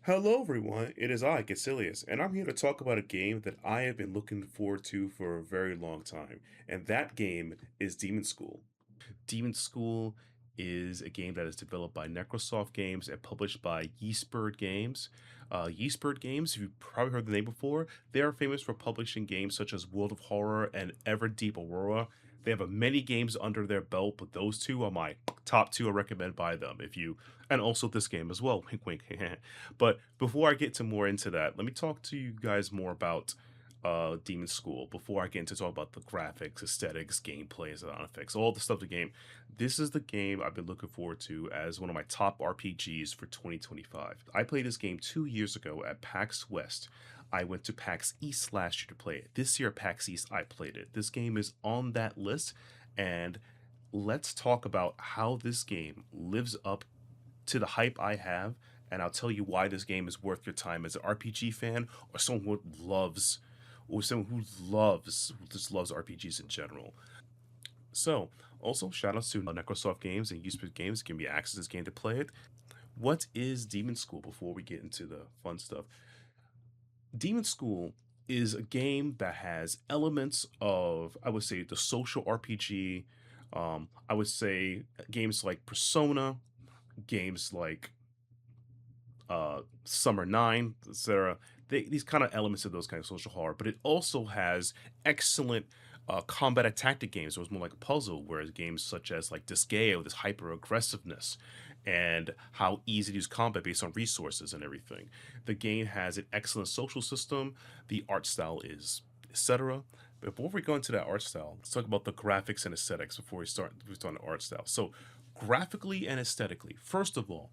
Hello, everyone. It is I, Gacilius, and I'm here to talk about a game that I have been looking forward to for a very long time, and that game is Demon School. Demon School is a game that is developed by Necrosoft Games and published by Yeastbird Games. Yeastbird Games, if you've probably heard the name before, they are famous for publishing games such as World of Horror and Everdeep Aurora. They have many games under their belt, but those two are my top two I recommend by them. If you and also this game as well, wink wink. But before I get to more into that, let me talk to you guys more about Demon School before I get into talk about the graphics, aesthetics, gameplay, and sound effects, all the stuff the game. This is the game I've been looking forward to as one of my top RPGs for 2025. I played this game 2 years ago at PAX West. I went to PAX East last year to play it. This year at PAX East, I played it. This game is on that list, and let's talk about how this game lives up to the hype I have, and I'll tell you why this game is worth your time as an RPG fan or someone who loves or someone who just loves RPGs in general. So, also shout outs to Necrosoft Games and Usebit Games giving me access to this game to play it. What is Demon School before we get into the fun stuff? Demon School is a game that has elements of, I would say, the social RPG. I would say games like Persona, games like Summer 9, etc. These kind of elements of those kind of social horror, but it also has excellent combat and tactic games. So it's more like a puzzle, whereas games such as like Disgaea, this hyper aggressiveness and how easy to use combat based on resources and everything. The game has an excellent social system. The art style is etc. Before we go into that art style, let's talk about the graphics and aesthetics before we start on the art style. So graphically and aesthetically, first of all,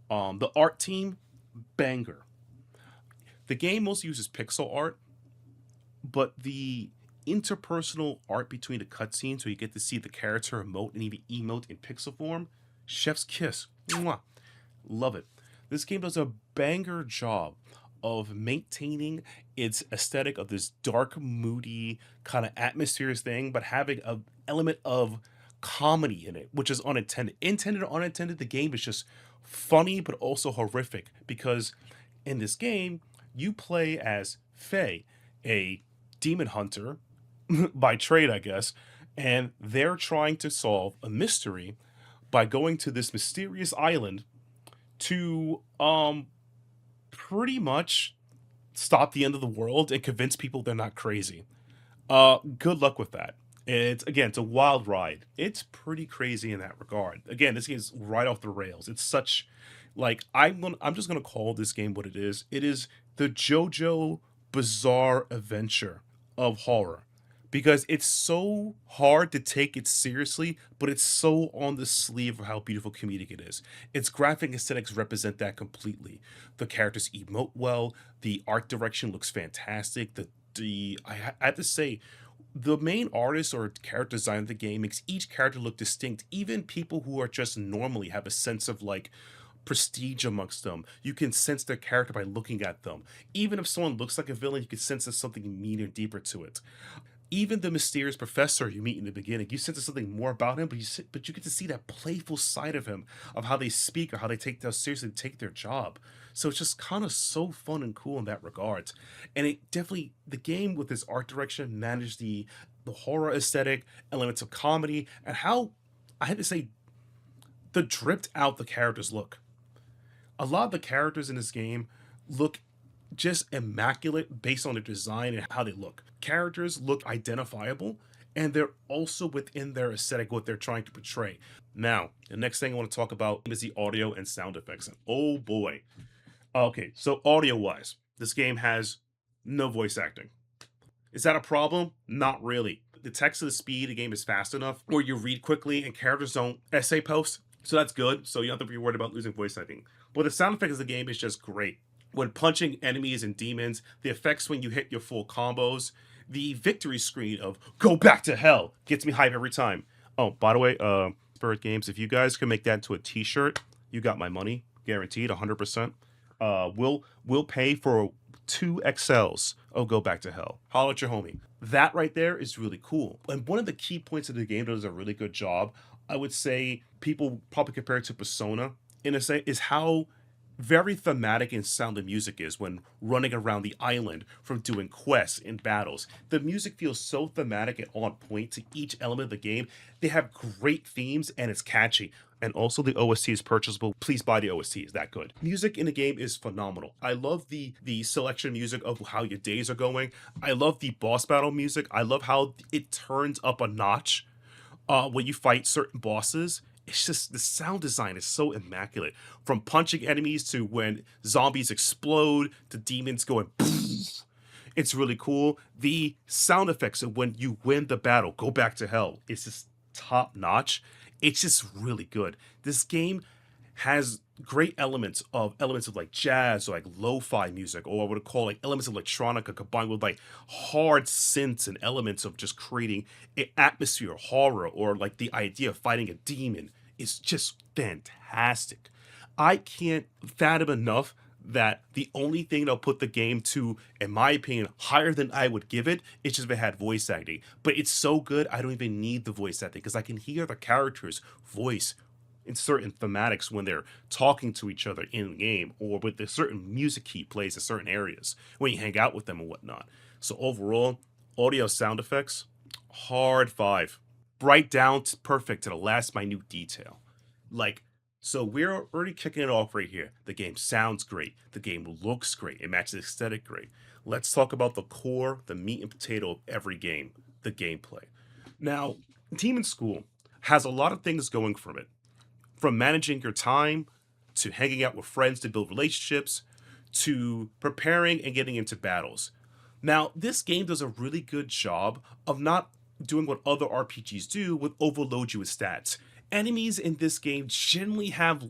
the art team, banger. The game mostly uses pixel art, but the interpersonal art between the cutscenes, where you get to see the character emote and even emote in pixel form, chef's kiss. Mwah. Love it. This game does a banger job of maintaining its aesthetic of this dark, moody, kind of atmospheric thing, but having an element of comedy in it, which is unintended. Intended or unintended, the game is just funny but also horrific because in this game, you play as Faye, a demon hunter by trade, I guess, and they're trying to solve a mystery by going to this mysterious island to pretty much stop the end of the world and convince people they're not crazy. Good luck with that. It's a wild ride. It's pretty crazy in that regard. Again, this game is right off the rails. It's such like I'm just gonna call this game what it is. It is the JoJo bizarre adventure of horror because it's so hard to take it seriously, but it's so on the sleeve of how beautiful comedic it is. Its graphic aesthetics represent that completely. The characters emote well, the art direction looks fantastic. I have to say, the main artist or character design of the game makes each character look distinct. Even people who are just normally have a sense of like prestige amongst them. You can sense their character by looking at them. Even if someone looks like a villain, you can sense there's something meaner, deeper to it. Even the mysterious professor you meet in the beginning, you sense there's something more about him, but you get to see that playful side of him, of how they speak or how they take how seriously take their job. So it's just kind of so fun and cool in that regard. And it definitely the game with its art direction managed the horror aesthetic, elements of comedy, and how I had to say the dripped out the characters look. A lot of the characters in this game look just immaculate based on their design and how they look. Characters look identifiable and they're also within their aesthetic, what they're trying to portray. Now, the next thing I want to talk about is the audio and sound effects. Oh boy. Okay, so audio wise, this game has no voice acting. Is that a problem? Not really. The text to the speed, the game is fast enough, or you read quickly and characters don't essay post. So that's good. So you don't have to be worried about losing voice acting. But the sound effects of the game is just great. When punching enemies and demons, the effects when you hit your full combos, the victory screen of "Go back to hell" gets me hype every time. Oh, by the way, Spirit Games, if you guys can make that into a T-shirt, you got my money, guaranteed, 100%. We'll pay for two XLs. Oh, Go Back to Hell. Holler at your homie. That right there is really cool. And one of the key points of the game that does a really good job, I would say people probably compare it to Persona in a say, is how very thematic and sound the music is when running around the island from doing quests and battles. The music feels so thematic and on point to each element of the game. They have great themes and it's catchy. And also the OST is purchasable. Please buy the OST. It's that good. Music in the game is phenomenal. I love the selection music of how your days are going. I love the boss battle music. I love how it turns up a notch when you fight certain bosses. It's just the sound design is so immaculate. From punching enemies to when zombies explode to demons going poof. It's really cool. The sound effects of when you win the battle, go back to hell. It's just top notch. It's just really good. This game has great elements of like jazz or like lo-fi music, or I would call like elements of electronica combined with like hard synths and elements of just creating an atmosphere, horror, or like the idea of fighting a demon is just fantastic. I can't fathom enough that the only thing that'll put the game to, in my opinion, higher than I would give it, it's just if it had voice acting. But it's so good, I don't even need the voice acting because I can hear the character's voice in certain thematics when they're talking to each other in the game, or with the certain music key plays in certain areas when you hang out with them and whatnot. So overall, audio sound effects, hard five. Bright down to perfect to the last minute detail. Like, so we're already kicking it off right here. The game sounds great. The game looks great. It matches the aesthetic great. Let's talk about the core, the meat and potato of every game, the gameplay. Now, Team in School has a lot of things going from it, from managing your time to hanging out with friends to build relationships to preparing and getting into battles. Now, this game does a really good job of not doing what other RPGs do with overload you with stats. Enemies in this game generally have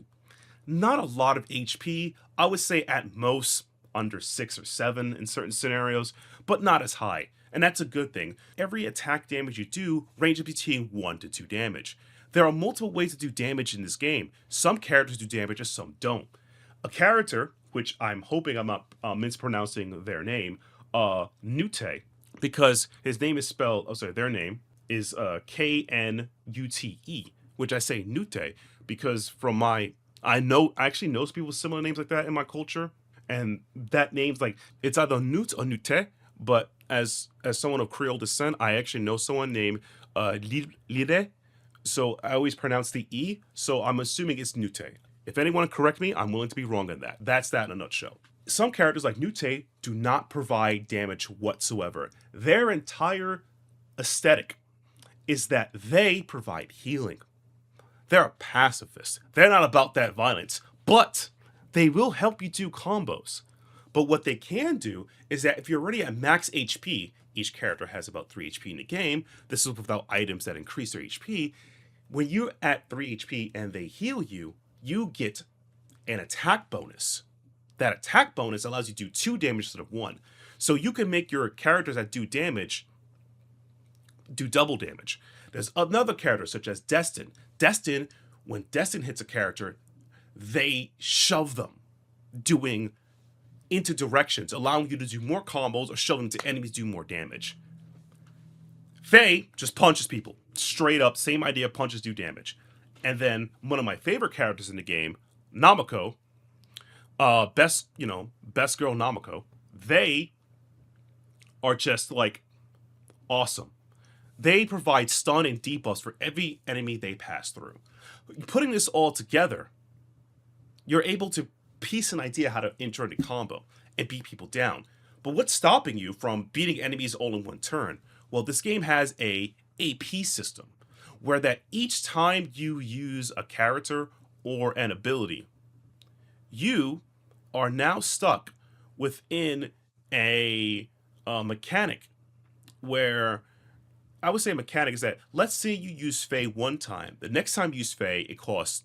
not a lot of HP. I would say at most under 6 or 7 in certain scenarios, but not as high. And that's a good thing. Every attack damage you do ranges between 1 to 2 damage. There are multiple ways to do damage in this game. Some characters do damage and some don't. A character, which I'm hoping I'm not mispronouncing their name, Nute, because his name is spelled, oh sorry, their name is Knute, which I say Nute because from my, I actually know some people with similar names like that in my culture, and that name's like, it's either Nut or Nute, but as someone of Creole descent, I actually know someone named Lire, so I always pronounce the E, so I'm assuming it's Nute. If anyone correct me, I'm willing to be wrong on that. That's that in a nutshell. Some characters like Nute do not provide damage whatsoever. Their entire aesthetic is that they provide healing. They're a pacifist. They're not about that violence, but they will help you do combos. But what they can do is that if you're already at max HP, each character has about 3 HP in the game. This is without items that increase their HP. When you're at 3 HP and they heal you, you get an attack bonus. That attack bonus allows you to do 2 damage instead of 1. So you can make your characters that do damage do double damage. There's another character such as Destin. Destin, when Destin hits a character, they shove them, doing into directions, allowing you to do more combos or shoving into enemies do more damage. Faye just punches people. Straight up, same idea, punches do damage. And then one of my favorite characters in the game, Namako, best girl Namako, they are just like awesome. They provide stun and debuffs for every enemy they pass through. Putting this all together, you're able to piece an idea how to enter into combo and beat people down. But what's stopping you from beating enemies all in one turn? Well, this game has a AP system where that each time you use a character or an ability, you are now stuck within a mechanic where I would say a mechanic is that, let's say you use Faye one time. The next time you use Faye, it costs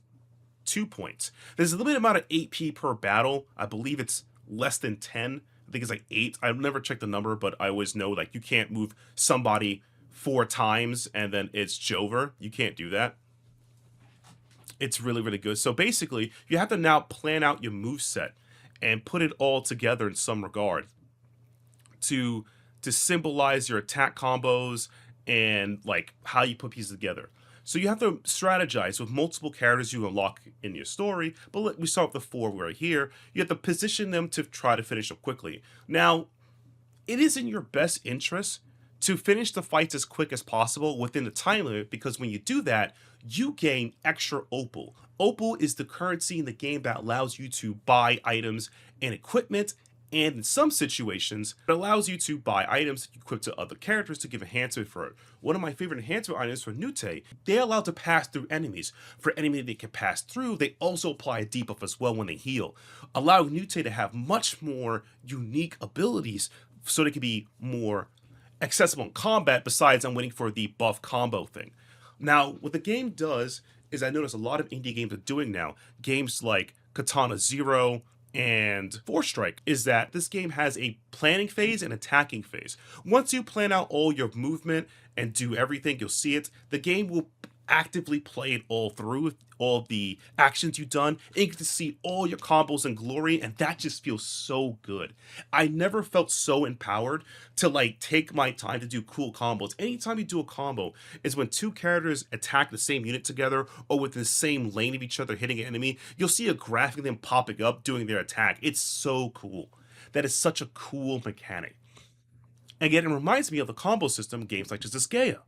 2 points. There's a limited amount of AP per battle. I believe it's less than 10. I think it's like 8. I've never checked the number, but I always know like you can't move somebody 4 times and then it's over. You can't do that. It's really, really good. So basically, you have to now plan out your move set and put it all together in some regard to symbolize your attack combos and like how you put pieces together. So you have to strategize with multiple characters you unlock in your story, but we start with the four right here. You have to position them to try to finish them quickly. Now, it is in your best interest to finish the fights as quick as possible within the time limit, because when you do that, you gain extra opal. Opal is the currency in the game that allows you to buy items and equipment, and in some situations, it allows you to buy items equipped to other characters to give enhancement for it. One of my favorite enhancement items for Nute, they're allowed to pass through enemies. For enemy they can pass through, they also apply a debuff as well when they heal, allowing Nute to have much more unique abilities so they can be more accessible in combat, besides I'm waiting for the buff combo thing. Now, what the game does is, I notice a lot of indie games are doing now, games like Katana Zero and Four Strike, is that this game has a planning phase and attacking phase. Once you plan out all your movement and do everything, you'll see it. The game will actively play it all through with all the actions you've done, and you get to see all your combos and glory, and that just feels so good. I never felt so empowered to like take my time to do cool combos. Anytime you do a combo is when two characters attack the same unit together or within the same lane of each other hitting an enemy, you'll see a graphic of them popping up doing their attack. It's so cool. That is such a cool mechanic. Again, it reminds me of the combo system in games like Disgaea.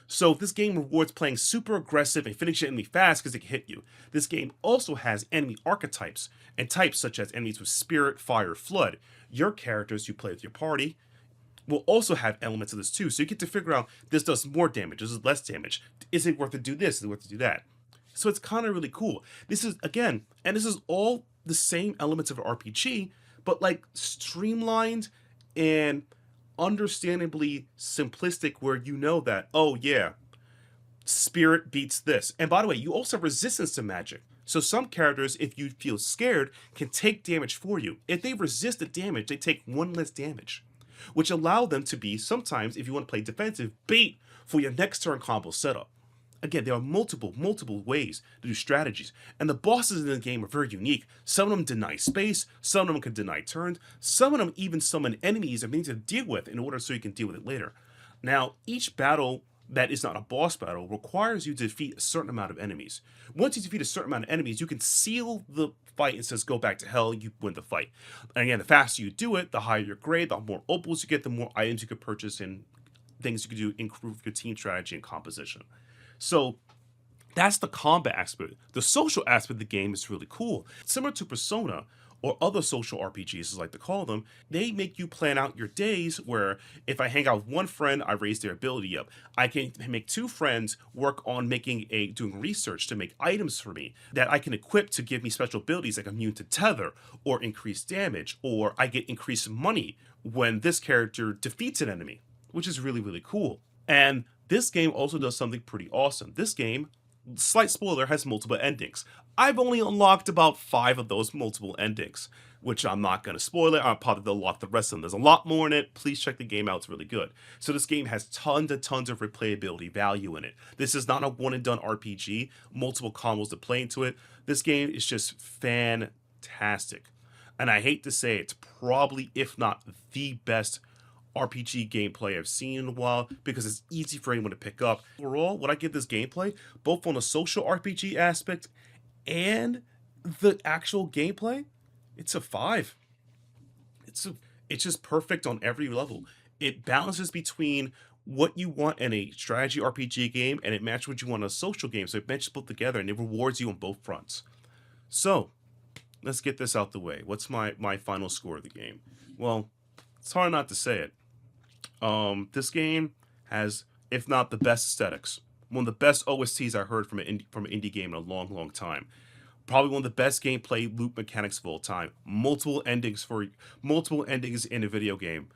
So this game rewards playing super aggressive and finishing enemy fast because it can hit you. This game also has enemy archetypes and types such as enemies with spirit, fire, flood. Your characters you play with your party will also have elements of this too. So you get to figure out, this does more damage, this is less damage. Is it worth to do this? Is it worth to do that? So it's kind of really cool. This is, again, and this is all the same elements of an RPG, but like streamlined and understandably simplistic, where you know that, oh yeah, spirit beats this. And by the way, you also have resistance to magic. So some characters, if you feel scared, can take damage for you. If they resist the damage, they take one less damage, which allow them to be, sometimes, if you want to play defensive, bait for your next turn combo setup. Again, there are multiple ways to do strategies, and the bosses in the game are very unique. Some of them deny space, some of them can deny turns, some of them even summon enemies and things to deal with in order so you can deal with it later. Now, each battle that is not a boss battle requires you to defeat a certain amount of enemies. Once you defeat a certain amount of enemies, you can seal the fight and says go back to hell, you win the fight. And again, the faster you do it, the higher your grade, the more opals you get, the more items you can purchase and things you can do to improve your team strategy and composition. So that's the combat aspect. The social aspect of the game is really cool. Similar to Persona or other social RPGs, as I like to call them, they make you plan out your days where if I hang out with one friend, I raise their ability up. I can make two friends work on doing research to make items for me that I can equip to give me special abilities like immune to tether or increased damage, or I get increased money when this character defeats an enemy, which is really, really cool. And this game also does something pretty awesome. This game, slight spoiler, has multiple endings. I've only unlocked about 5 of those multiple endings, which I'm not going to spoil it. I'll probably unlock the rest of them. There's a lot more in it. Please check the game out. It's really good. So this game has tons and tons of replayability value in it. This is not a one-and-done RPG. Multiple combos to play into it. This game is just fantastic. And I hate to say it's probably, if not the best RPG gameplay I've seen in a while, because it's easy for anyone to pick up. Overall, what I give this gameplay, both on the social RPG aspect and the actual gameplay, it's a 5. It's just perfect on every level. It balances between what you want in a strategy RPG game and it matches what you want in a social game. So it matches both together and it rewards you on both fronts. So let's get this out the way. What's my final score of the game? Well, it's hard not to say it. This game has, if not the best aesthetics, one of the best OSTs I heard from an indie game in a long, long time. Probably one of the best gameplay loop mechanics of all time. Multiple endings in a video game.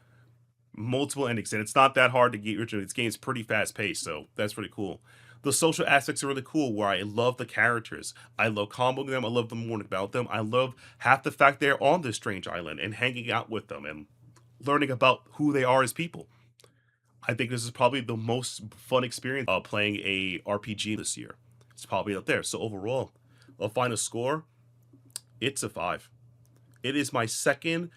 Multiple endings, and it's not that hard to get your. This game's pretty fast paced, so that's pretty cool. The social aspects are really cool, where I love the characters. I love comboing them. I love them more about them. I love half the fact they're on this strange island and hanging out with them and learning about who they are as people. I think this is probably the most fun experience playing a RPG this year. It's probably up there. So overall, a final score, it's a 5. It is my second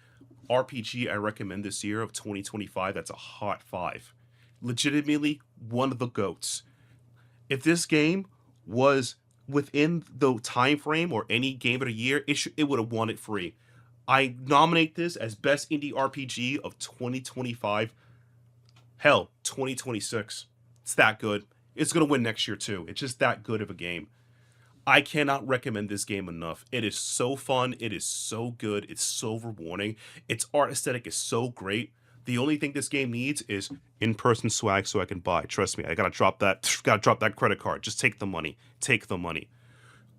RPG I recommend this year of 2025. That's a hot 5. Legitimately one of the GOATs. If this game was within the time frame or any game of the year, it would have won it free. I nominate this as best indie RPG of 2025. Hell, 2026. It's that good. It's going to win next year too. It's just that good of a game. I cannot recommend this game enough. It is so fun. It is so good. It's so rewarding. Its art aesthetic is so great. The only thing this game needs is in-person swag so I can buy. Trust me, I gotta drop that credit card. Just take the money. Take the money.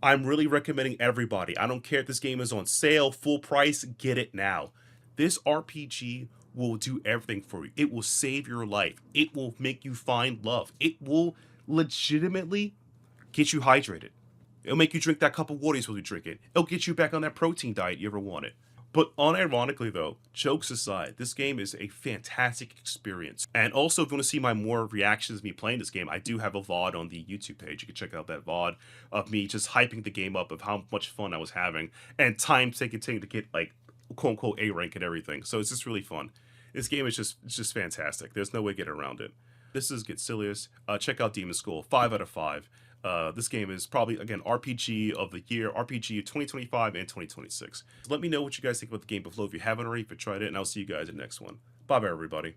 I'm really recommending everybody. I don't care if this game is on sale, full price, get it now. This RPG will do everything for you. It will save your life. It will make you find love. It will legitimately get you hydrated. It'll make you drink that cup of water you're supposed to drink it. It'll get you back on that protein diet you ever wanted. But unironically though, jokes aside, this game is a fantastic experience. And also, if you want to see my more reactions of me playing this game, I do have a VOD on the YouTube page. You can check out that VOD of me just hyping the game up of how much fun I was having and time taking to get like quote unquote A rank and everything. So it's just really fun. This game is just fantastic. There's no way to get around it. This is Get Silliest. Check out Demon School. 5 out of 5. This game is probably, again, RPG of the year, RPG of 2025 and 2026. Let me know what you guys think about the game below if you haven't already, if you tried it, and I'll see you guys in the next one. Bye-bye, everybody.